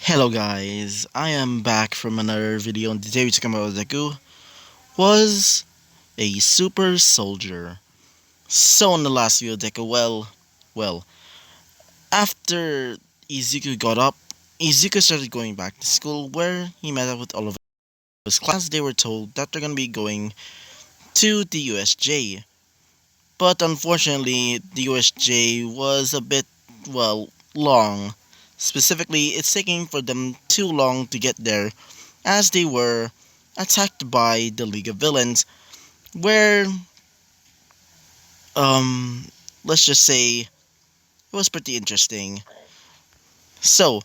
Hello guys, I am back from another video and today we're talking about deku was a super soldier. So in the last video deku, well, after Izuku got up, Izuku started going back to school where he met up with all of his class. They were told that they're gonna be going to the USJ. But unfortunately the USJ was a bit, long. Specifically, it's taking for them too long to get there as they were attacked by the League of Villains, where, um, let's just say, it was pretty interesting. So,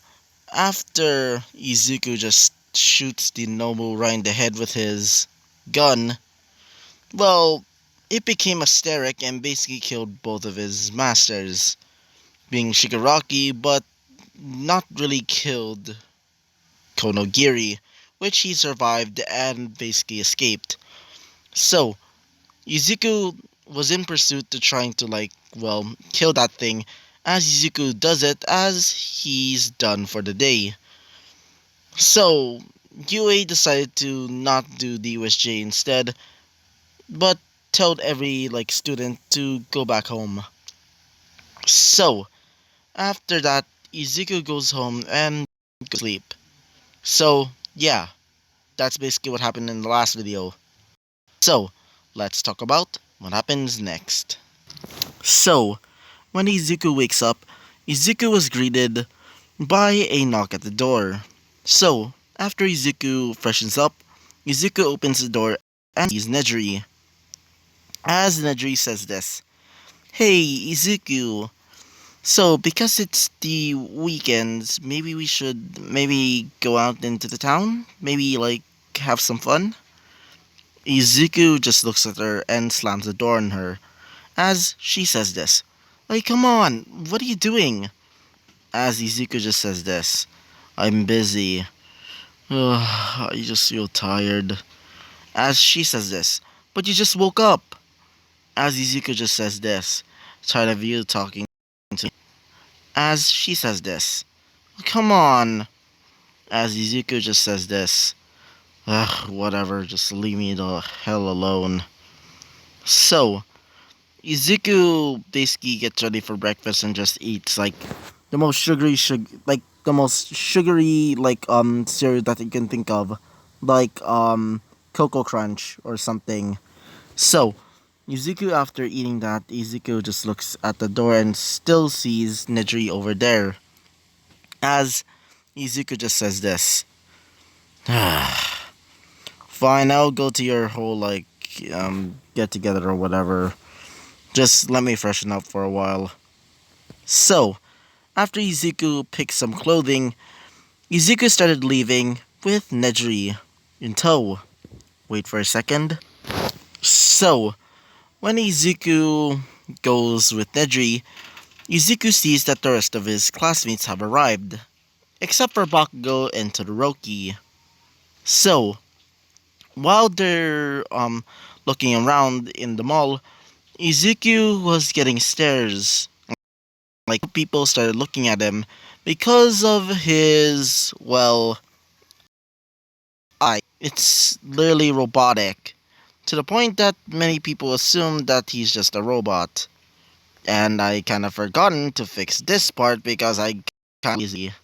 after Izuku just shoots the Nobu right in the head with his gun, well, it became hysteric and basically killed both of his masters, being Shigaraki, but not really killed Konogiri, which he survived and basically escaped. So, Izuku was in pursuit to trying to kill that thing as Izuku does it as he's done for the day. So UA decided to not do the USJ instead, but told every student to go back home. So after that, Izuku goes home and goes to sleep. So yeah, that's basically what happened in the last video. So let's talk about what happens next. So when Izuku wakes up, Izuku was greeted by a knock at the door. So, after Izuku freshens up, Izuku opens the door and sees Nejiri. As Nejiri says this, "Hey, Izuku. So, because it's the weekends, maybe we should go out into the town? Maybe, have some fun?" Izuku just looks at her and slams the door on her as she says this. Come on, what are you doing?" As Izuku just says this, "I'm busy. Ugh, I just feel tired." As she says this, "But you just woke up." As Izuku just says this, "Tired of you talking to me." As she says this, "Come on." As Izuku just says this, "Ugh, whatever, just leave me the hell alone." So, Izuku basically gets ready for breakfast and just eats the most sugary cereal that you can think of, Cocoa Crunch or something. So Izuku, after eating that, Izuku just looks at the door and still sees Nejiri over there. As Izuku just says this, "Fine, I'll go to your whole get together or whatever. Just let me freshen up for a while." So after Izuku picked some clothing, Izuku started leaving with Nejiri in tow. Wait for a second. So, when Izuku goes with Nejiri, Izuku sees that the rest of his classmates have arrived, except for Bakugo and Todoroki. So, while they're looking around in the mall, Izuku was getting stares. People started looking at him because of his, eye. It's literally robotic, to the point that many people assume that he's just a robot. And I kind of forgotten to fix this part because I kind of lazy.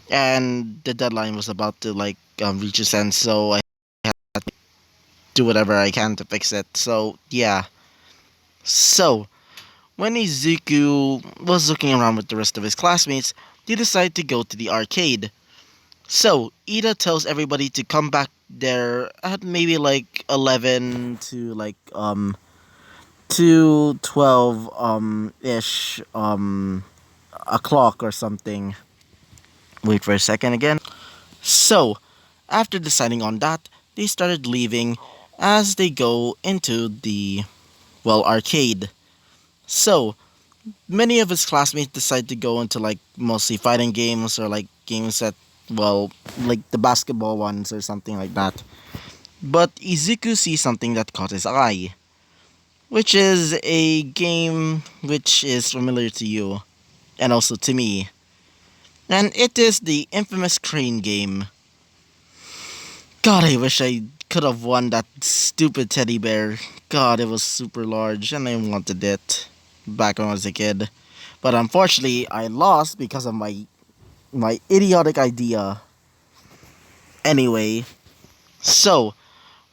And the deadline was about to reach its end, so I had to do whatever I can to fix it. So yeah. So when Izuku was looking around with the rest of his classmates, they decide to go to the arcade. So Ida tells everybody to come back there at maybe 11 to 12 ish o'clock or something. Wait for a second again. So, after deciding on that, they started leaving as they go into the, arcade. So, many of his classmates decide to go into mostly fighting games or games that, the basketball ones or something like that. But Izuku sees something that caught his eye, which is a game which is familiar to you and also to me. And it is the infamous crane game. God, I wish I could have won that stupid teddy bear. God, it was super large and I wanted it back when I was a kid. But unfortunately, I lost because of my idiotic idea. Anyway, so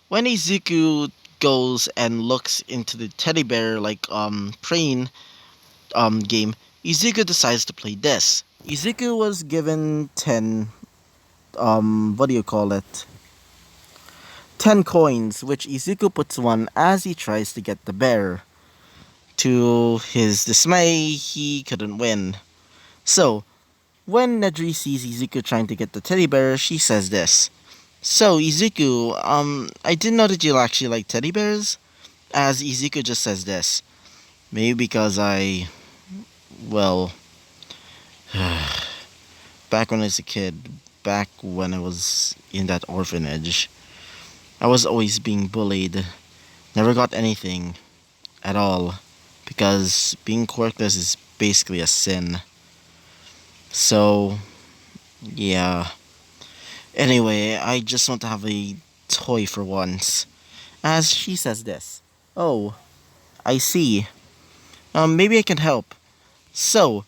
when Izuku goes and looks into the teddy bear crane game, Izuku decides to play this. Izuku was given 10 what do you call it? 10 coins, which Izuku puts one as he tries to get the bear. To his dismay, he couldn't win. So, when Nedry sees Izuku trying to get the teddy bear, she says this. So, Izuku, I didn't know that you actually like teddy bears. As Izuku just says this. Maybe because well, back when I was a kid, back when I was in that orphanage, I was always being bullied. Never got anything at all. Because being quirkless is basically a sin. So, yeah. Anyway, I just want to have a toy for once. As she says this. Oh, I see. Maybe I can help. So,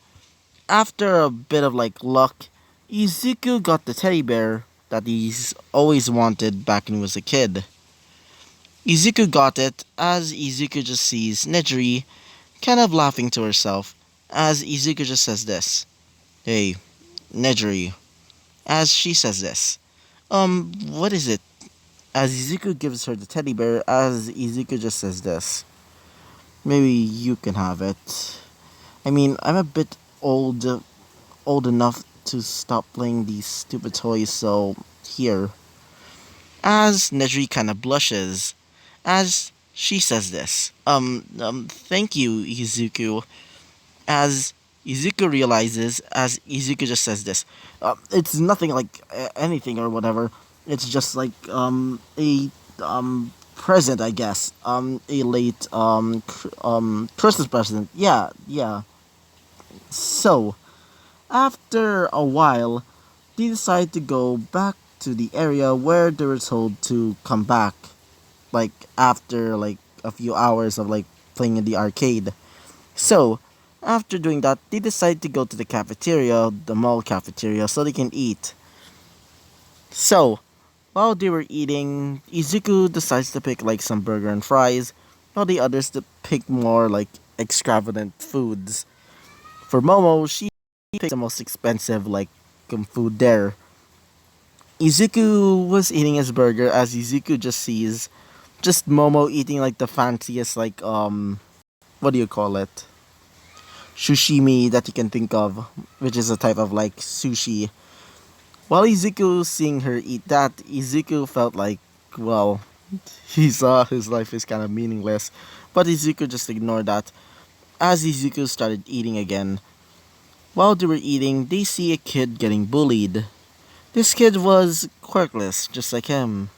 after a bit of luck, Izuku got the teddy bear that he's always wanted back when he was a kid. Izuku got it as Izuku just sees Nejiri kind of laughing to herself as Izuku just says this. Hey, Nejiri. As she says this. What is it? As Izuku gives her the teddy bear, as Izuku just says this. Maybe you can have it. I mean, I'm a bit old enough to stop playing these stupid toys, so here. As Nejri kind of blushes, as she says this. Thank you, Izuku. As Izuku realizes, as Izuku just says this. It's nothing like anything or whatever. It's just a present, I guess. A late Christmas present. Yeah, yeah. So, after a while, they decide to go back to the area where they were told to come back. After a few hours of playing in the arcade. So, after doing that, they decide to go to the cafeteria, the mall cafeteria, so they can eat. So, while they were eating, Izuku decides to pick some burger and fries, while the others to pick more extravagant foods. For Momo, she picked the most expensive food there. Izuku was eating his burger as Izuku just sees just Momo eating the fanciest what do you call it? Sushimi that you can think of, which is a type of sushi. While Izuku seeing her eat that, Izuku felt well, he saw his life is kind of meaningless. But Izuku just ignored that. As Izuku started eating again, while they were eating, they see a kid getting bullied. This kid was quirkless, just like him.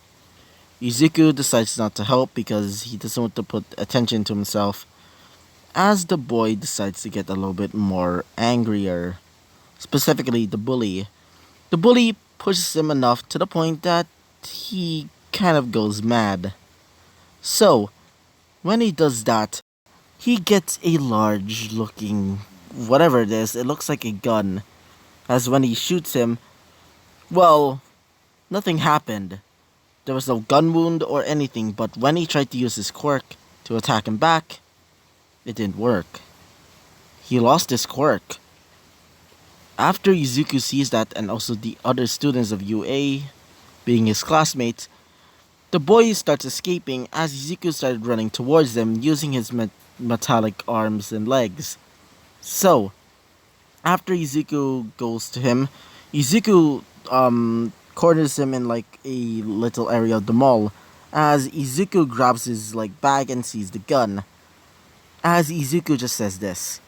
Izuku decides not to help because he doesn't want to put attention to himself. As the boy decides to get a little bit more angrier, specifically the bully. The bully pushes him enough to the point that he kind of goes mad. So, when he does that, he gets a large looking whatever it is, it looks like a gun. As when he shoots him, well, nothing happened. There was no gun wound or anything, but when he tried to use his quirk to attack him back, it didn't work. He lost his quirk. After Izuku sees that and also the other students of UA, being his classmates, the boy starts escaping as Izuku started running towards them using his metallic arms and legs. So, after Izuku goes to him, Izuku corners him in a little area of the mall as Izuku grabs his bag and sees the gun. As Izuku just says this.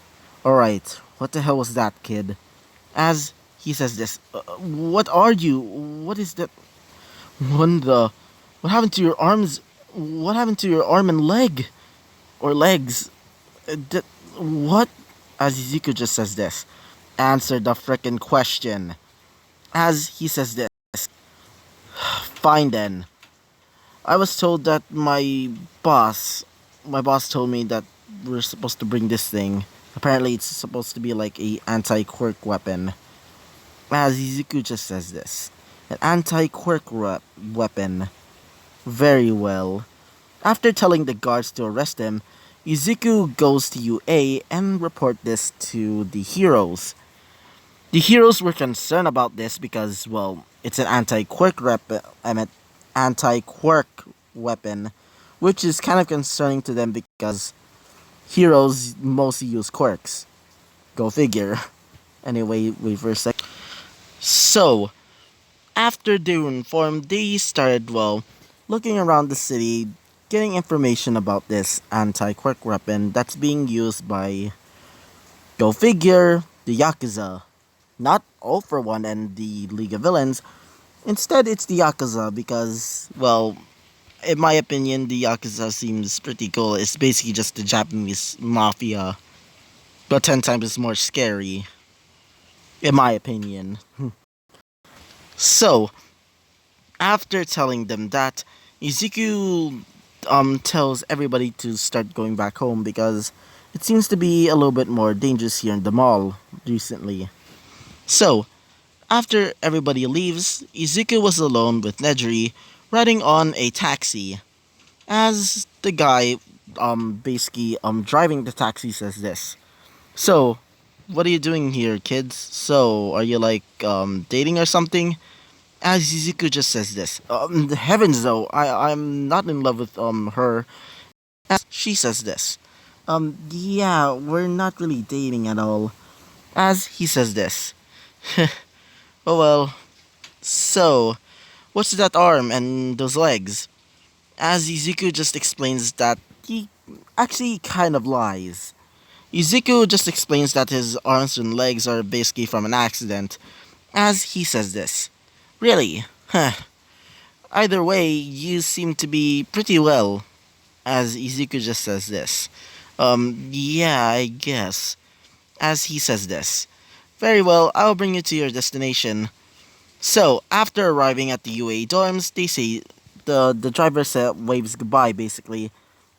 Alright, what the hell was that, kid? As he says this. What are you? What is that? What happened to your arms? What happened to your arm and leg? Or legs? What? As Izuku just says this. Answer the frickin' question. As he says this, fine then. I was told that my boss told me that we're supposed to bring this thing. Apparently, it's supposed to be like a anti-quirk weapon. As Izuku just says this, an anti-quirk weapon. Very well. After telling the guards to arrest him, Izuku goes to UA and report this to the heroes. The heroes were concerned about this because, well, it's an anti-quirk weapon, which is kind of concerning to them because heroes mostly use quirks. Go figure. Anyway, wait for a sec. So, after they were informed, they started, well, looking around the city, getting information about this anti-quirk weapon that's being used by, go figure, the Yakuza. Not All for One and the League of Villains. Instead, it's the Yakuza because, well, in my opinion, the Yakuza seems pretty cool. It's basically just the Japanese mafia, but 10 times more scary, in my opinion. So, after telling them that, Izuku tells everybody to start going back home because it seems to be a little bit more dangerous here in the mall recently. So, after everybody leaves, Izuku was alone with Nedry, riding on a taxi. As the guy, basically, driving the taxi says this. So, what are you doing here, kids? So, are you like, dating or something? As Izuku just says this. The heavens though, I'm not in love with, her. As she says this. Yeah, we're not really dating at all. As he says this. Oh well. So, what's that arm and those legs? As Izuku just explains that he actually kind of lies. Izuku just explains that his arms and legs are basically from an accident, as he says this. Really? Huh. Either way, you seem to be pretty well, as Izuku just says this. Yeah, I guess. As he says this. Very well, I'll bring you to your destination. So, after arriving at the UA dorms, they say the driver waves goodbye basically,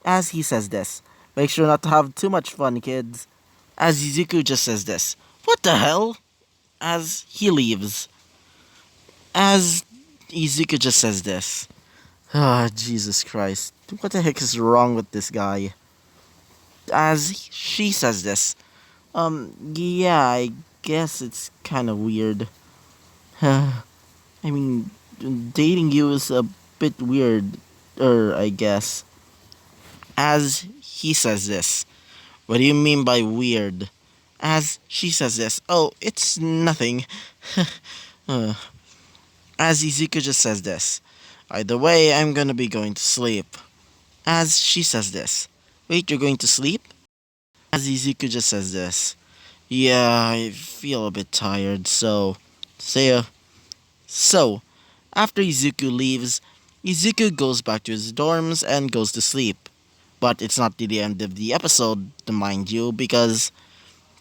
as he says this. Make sure not to have too much fun, kids. As Izuku just says this. What the hell? As he leaves. As Izuku just says this. Ah, Jesus Christ. What the heck is wrong with this guy? As she says this. Yeah, I guess it's kind of weird. I mean, dating you is a bit weird, I guess. As he says this. What do you mean by weird? As she says this. Oh, it's nothing. Uh, as Izuku just says this. Either way, I'm gonna be going to sleep. As she says this. Wait, you're going to sleep? As Izuku just says this. Yeah, I feel a bit tired, so... See ya. So, after Izuku leaves, Izuku goes back to his dorms and goes to sleep. But it's not the end of the episode, mind you, because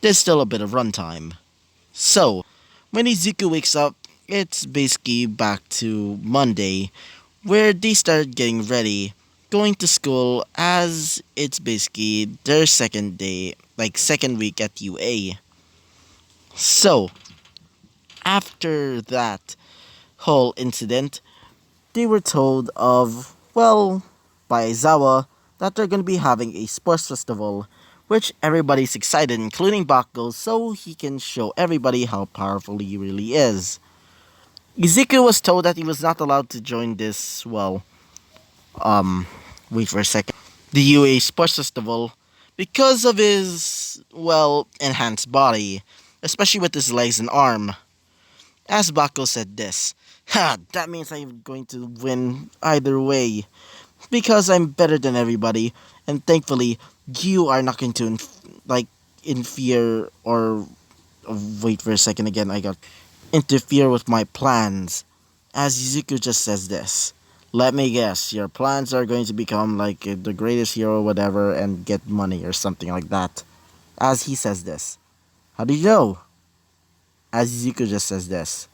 there's still a bit of runtime. So, when Izuku wakes up, it's basically back to Monday, where they start getting ready, going to school as it's basically their second day, like second week at UA. So, after that whole incident, they were told of, well, by Aizawa, that they're going to be having a sports festival, which everybody's excited, including Bakugo, so he can show everybody how powerful he really is. Izuku was told that he was not allowed to join this, well, wait for a second, the UA Sports Festival, because of his, well, enhanced body, especially with his legs and arm. As Bakugo said this, ha, that means I'm going to win either way, because I'm better than everybody, and thankfully, you are not going to, interfere or, wait for a second again, I got, interfere with my plans. As Izuku just says this. Let me guess, your plans are going to become like the greatest hero or whatever and get money or something like that. As he says this. How do you know? As Izuku just says this.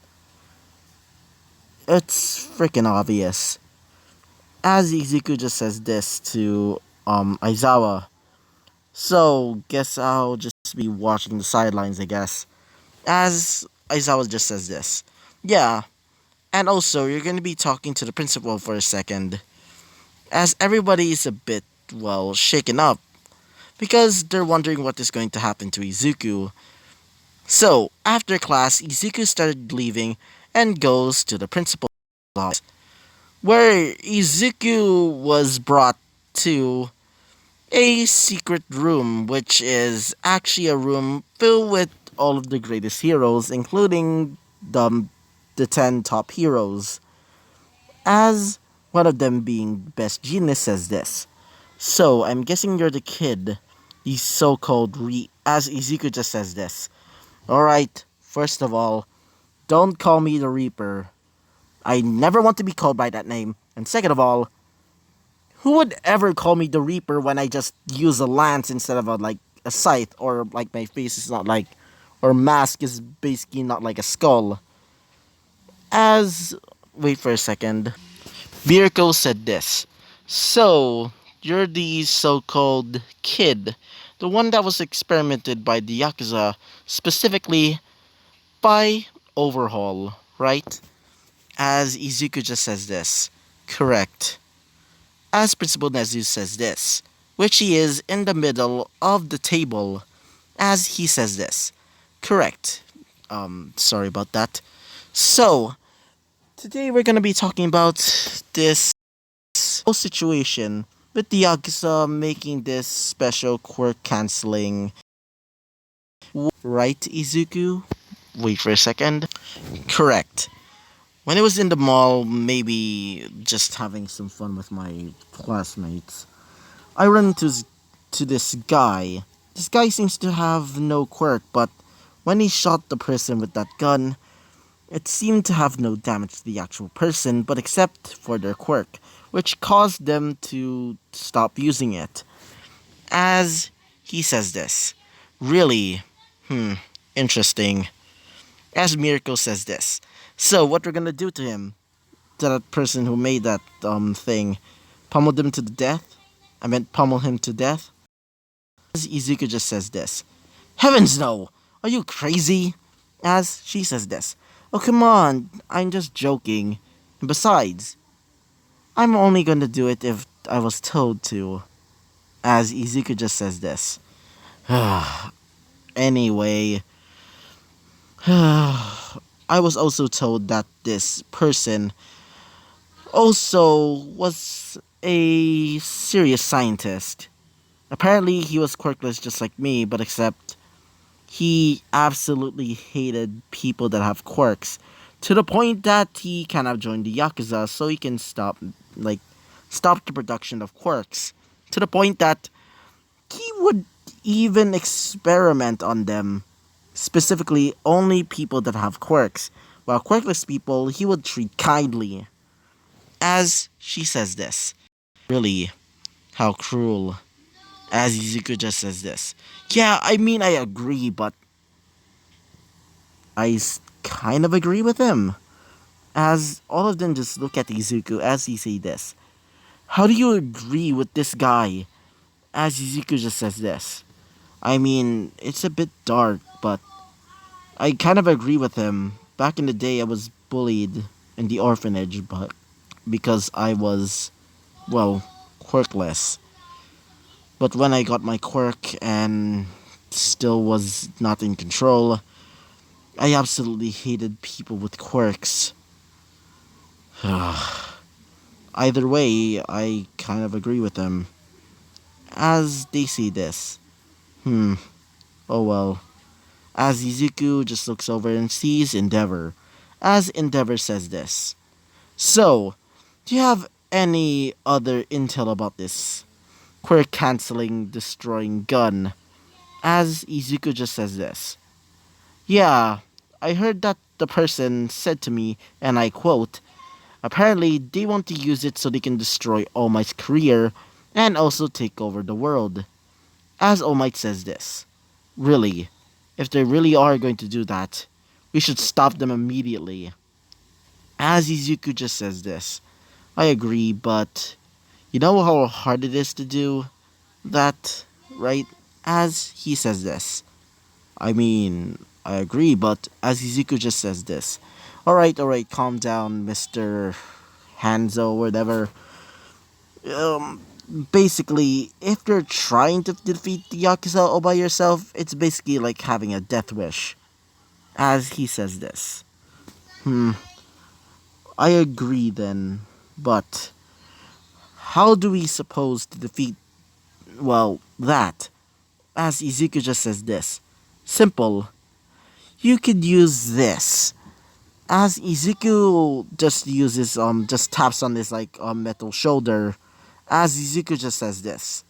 It's freaking obvious. As Izuku just says this to Aizawa. So guess I'll just be watching the sidelines, I guess. As Aizawa just says this. Yeah, and also you're gonna be talking to the principal for a second. As everybody is a bit, well, shaken up. Because they're wondering what is going to happen to Izuku. So, after class, Izuku started leaving and goes to the principal's office, where Izuku was brought to a secret room, which is actually a room filled with all of the greatest heroes, including the 10 top heroes, as one of them being Best Genius says this. So, I'm guessing you're the kid, the so-called as Izuku just says this. Alright, first of all, don't call me the Reaper. I never want to be called by that name. And second of all, who would ever call me the Reaper when I just use a lance instead of a scythe, or like my face is not like, or mask is basically not like a skull? As, wait for a second. Mirko said this. So, you're the so-called kid, the one that was experimented by the Yakuza, specifically by Overhaul, right? As Izuku just says this. Correct. As Principal Nezu says this, which he is in the middle of the table, as he says this. Correct. Sorry about that. So, today we're gonna be talking about this whole situation with the Yakuza making this special quirk canceling. Right, Izuku? Wait for a second. Correct. When I was in the mall, maybe just having some fun with my classmates, I run to this guy. This guy seems to have no quirk, but when he shot the person with that gun, it seemed to have no damage to the actual person, but except for their quirk, which caused them to stop using it. As he says this. Really? Interesting. As Mirko says this. So, what we're gonna do to him? To that person who made that thing? Pummel them to the death? I meant pummel him to death? As Izuku just says this. Heavens no! Are you crazy? As she says this. Oh come on, I'm just joking. And besides, I'm only gonna do it if I was told to. As Izuku just says this. Anyway, I was also told that this person also was a serious scientist. Apparently, he was quirkless just like me, but except he absolutely hated people that have quirks, to the point that he kind of joined the Yakuza so he can like, stop the production of quirks. To the point that he would even experiment on them, specifically only people that have quirks, while quirkless people he would treat kindly. As she says this. Really, how cruel. As Izuku just says this. Yeah, I mean, I agree, but kind of agree with him. As all of them just look at Izuku as he say this. How do you agree with this guy? As Izuku just says this. I mean, it's a bit dark, but I kind of agree with him. Back in the day, I was bullied in the orphanage, but because I was, well, quirkless. But when I got my quirk and still was not in control, I absolutely hated people with quirks. Either way, I kind of agree with them. As they see this. Oh well. As Izuku just looks over and sees Endeavor. As Endeavor says this. So, do you have any other intel about this quirk canceling destroying gun? As Izuku just says this. Yeah, I heard that the person said to me, and I quote, apparently they want to use it so they can destroy All Might's career and also take over the world. As All Might says this. Really, if they really are going to do that, We should stop them immediately. As Izuku just says this. I agree, but you know how hard it is to do that, right? As he says this. I mean, I agree, but as Izuku just says this. Alright, calm down, Mr. Hanzo, whatever. Um, Basically, if you're trying to defeat the Yakuza all by yourself, it's basically like having a death wish. As he says this. Hmm, I agree then, but how do we suppose to defeat, well, that? As Izuku just says this. Simple. You could use this. As Izuku just taps on this like metal shoulder. As Izuku just says this.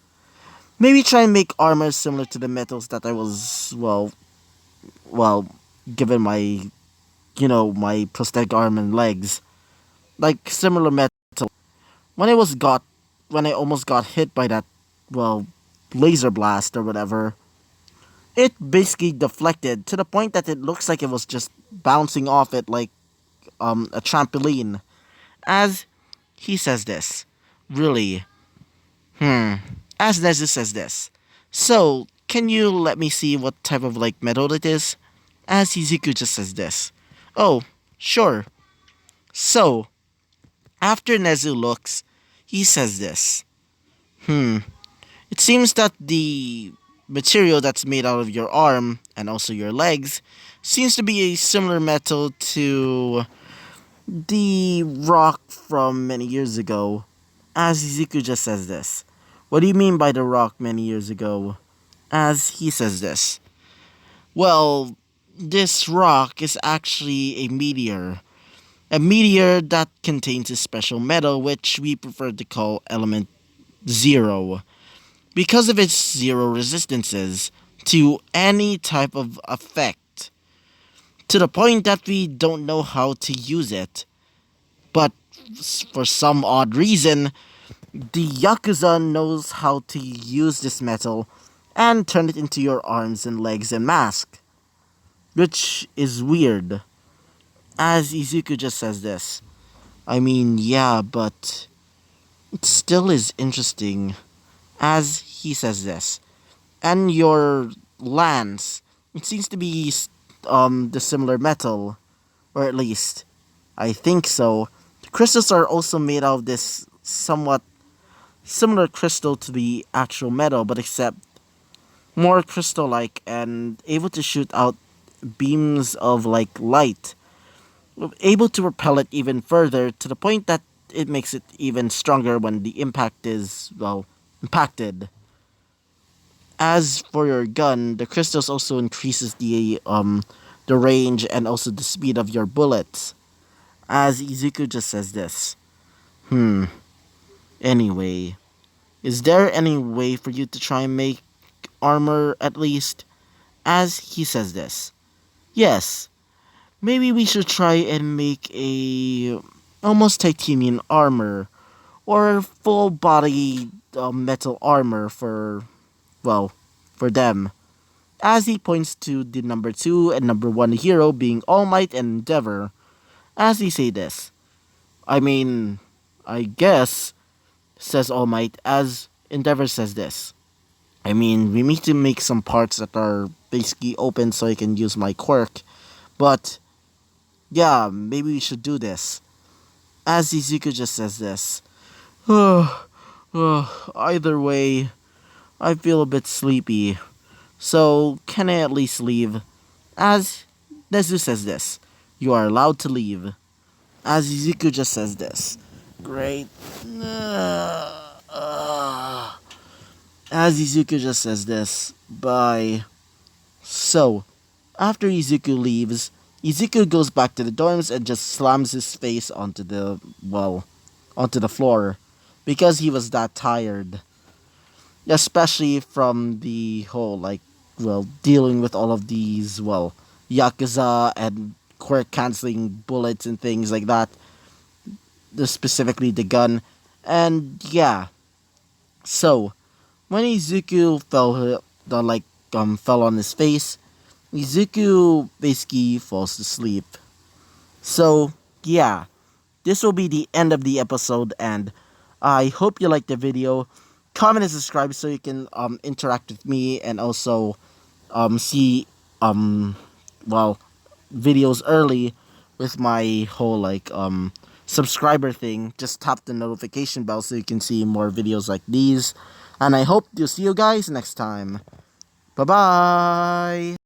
Maybe try and make armor similar to the metals that I was well given my prosthetic arm and legs. Like similar metal. When I was got when I almost got hit by that well laser blast or whatever, it basically deflected to the point that it looks like it was just bouncing off it like a trampoline. As he says this. Really? Hmm. As Nezu says this. So, can you let me see what type of like metal it is? As Izuku just says this. Oh, sure. So, after Nezu looks, he says this. Hmm. It seems that the material that's made out of your arm and also your legs seems to be a similar metal to the rock from many years ago. As Izuku just says this. What do you mean by the rock many years ago? As he says this. Well, this rock is actually a meteor. A meteor that contains a special metal which we prefer to call element zero. Because of its zero resistances to any type of effect. To the point that we don't know how to use it. But for some odd reason, the Yakuza knows how to use this metal and turn it into your arms and legs and mask. Which is weird. As Izuku just says this. I mean, yeah, but it still is interesting. As he says this. And your lance, it seems to be the similar metal. Or at least, I think so. The crystals are also made out of this somewhat similar crystal to the actual metal, but except more crystal like and able to shoot out beams of like light, able to repel it even further to the point that it makes it even stronger when the impact is impacted. As for your gun, the crystals also increases the range and also the speed of your bullets. As Izuku just says this. Hmm. Anyway, is there any way for you to try and make armor at least? As he says this. Yes, maybe we should try and make a almost titanium armor or full body metal armor well, for them. As he points to the number 2 and number 1 hero being All Might and Endeavor. As he say this. I mean, I guess, says All Might, as Endeavor says this. I mean, we need to make some parts that are basically open so I can use my quirk. But, yeah, maybe we should do this. As Izuku just says this. Either way, I feel a bit sleepy. So, can I at least leave? As Nezu says this. You are allowed to leave. As Izuku just says this. Great. As Izuku just says this. Bye. So, after Izuku leaves, Izuku goes back to the dorms and just slams his face onto the floor because he was that tired. Especially from the whole, dealing with all of these, Yakuza and quirk canceling bullets and things like that. Specifically the gun. And yeah. So, when Izuku fell on his face, Izuku basically falls to sleep. So, yeah, this will be the end of the episode, and I hope you liked the video. Comment and subscribe so you can interact with me and also see um well videos early with my whole subscriber thing. Just tap the notification bell so you can see more videos like these. And I hope to see you guys next time. Bye bye.